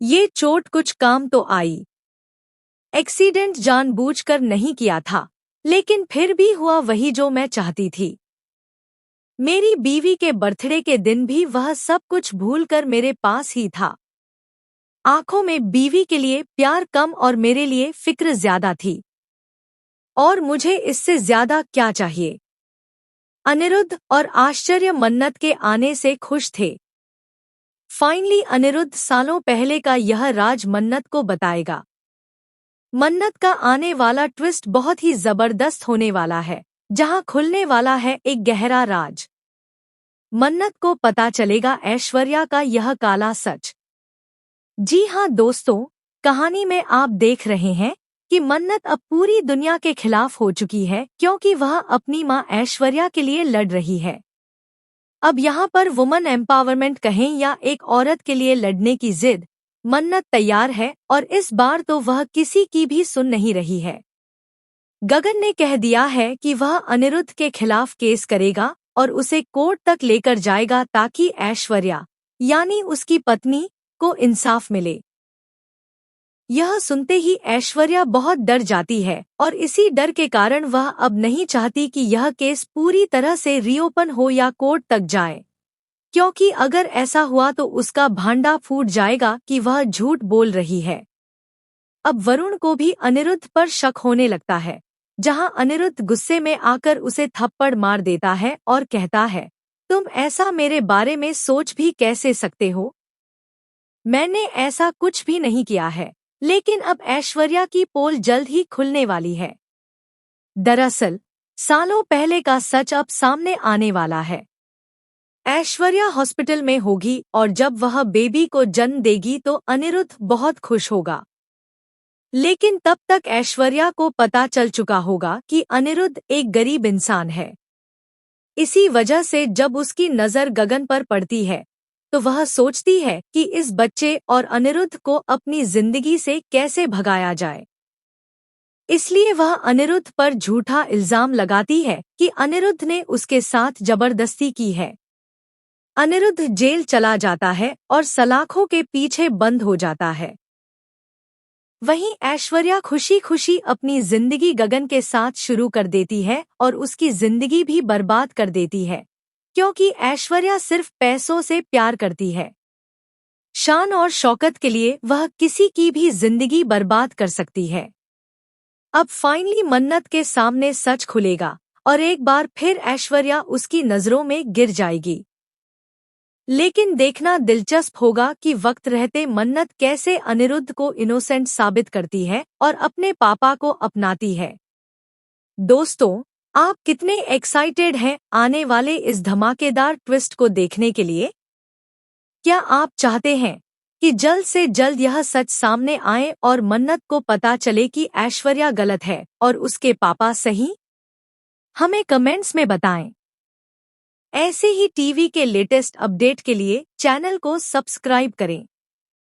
ये चोट कुछ काम तो आई। एक्सीडेंट जानबूझकर नहीं किया था, लेकिन फिर भी हुआ वही जो मैं चाहती थी। मेरी बीवी के बर्थडे के दिन भी वह सब कुछ भूलकर मेरे पास ही था। आंखों में बीवी के लिए प्यार कम और मेरे लिए फिक्र ज्यादा थी। और मुझे इससे ज्यादा क्या चाहिए। अनिरुद्ध और आश्चर्य मन्नत के आने से खुश थे। फाइनली अनिरुद्ध सालों पहले का यह राज मन्नत को बताएगा। मन्नत का आने वाला ट्विस्ट बहुत ही जबरदस्त होने वाला है, जहां खुलने वाला है एक गहरा राज। मन्नत को पता चलेगा ऐश्वर्या का यह काला सच। जी हाँ दोस्तों, कहानी में आप देख रहे हैं कि मन्नत अब पूरी दुनिया के खिलाफ हो चुकी है, क्योंकि वह अपनी मां ऐश्वर्या के लिए लड़ रही है। अब यहाँ पर वुमन एम्पावरमेंट कहें या एक औरत के लिए लड़ने की जिद, मन्नत तैयार है और इस बार तो वह किसी की भी सुन नहीं रही है। गगन ने कह दिया है कि वह अनिरुद्ध के खिलाफ केस करेगा और उसे कोर्ट तक लेकर जाएगा ताकि ऐश्वर्या यानी उसकी पत्नी को इंसाफ मिले। यह सुनते ही ऐश्वर्या बहुत डर जाती है और इसी डर के कारण वह अब नहीं चाहती कि यह केस पूरी तरह से रीओपन हो या कोर्ट तक जाए, क्योंकि अगर ऐसा हुआ तो उसका भांडा फूट जाएगा कि वह झूठ बोल रही है। अब वरुण को भी अनिरुद्ध पर शक होने लगता है, जहां अनिरुद्ध गुस्से में आकर उसे थप्पड़ मार देता है और कहता है, तुम ऐसा मेरे बारे में सोच भी कैसे सकते हो? मैंने ऐसा कुछ भी नहीं किया है। लेकिन अब ऐश्वर्या की पोल जल्द ही खुलने वाली है। दरअसल सालों पहले का सच अब सामने आने वाला है। ऐश्वर्या हॉस्पिटल में होगी और जब वह बेबी को जन्म देगी तो अनिरुद्ध बहुत खुश होगा। लेकिन तब तक ऐश्वर्या को पता चल चुका होगा कि अनिरुद्ध एक गरीब इंसान है। इसी वजह से जब उसकी नज़र गगन पर पड़ती है तो वह सोचती है कि इस बच्चे और अनिरुद्ध को अपनी जिंदगी से कैसे भगाया जाए। इसलिए वह अनिरुद्ध पर झूठा इल्जाम लगाती है कि अनिरुद्ध ने उसके साथ जबरदस्ती की है। अनिरुद्ध जेल चला जाता है और सलाखों के पीछे बंद हो जाता है। वहीं ऐश्वर्या खुशी खुशी अपनी जिंदगी गगन के साथ शुरू कर देती है और उसकी जिंदगी भी बर्बाद कर देती है, क्योंकि ऐश्वर्या सिर्फ पैसों से प्यार करती है। शान और शौकत के लिए वह किसी की भी जिंदगी बर्बाद कर सकती है। अब फाइनली मन्नत के सामने सच खुलेगा और एक बार फिर ऐश्वर्या उसकी नजरों में गिर जाएगी। लेकिन देखना दिलचस्प होगा कि वक्त रहते मन्नत कैसे अनिरुद्ध को इनोसेंट साबित करती है और अपने पापा को अपनाती है। दोस्तों, आप कितने एक्साइटेड हैं आने वाले इस धमाकेदार ट्विस्ट को देखने के लिए? क्या आप चाहते हैं कि जल्द से जल्द यह सच सामने आए और मन्नत को पता चले कि ऐश्वर्या गलत है और उसके पापा सही? हमें कमेंट्स में बताएं। ऐसे ही टीवी के लेटेस्ट अपडेट के लिए चैनल को सब्सक्राइब करें।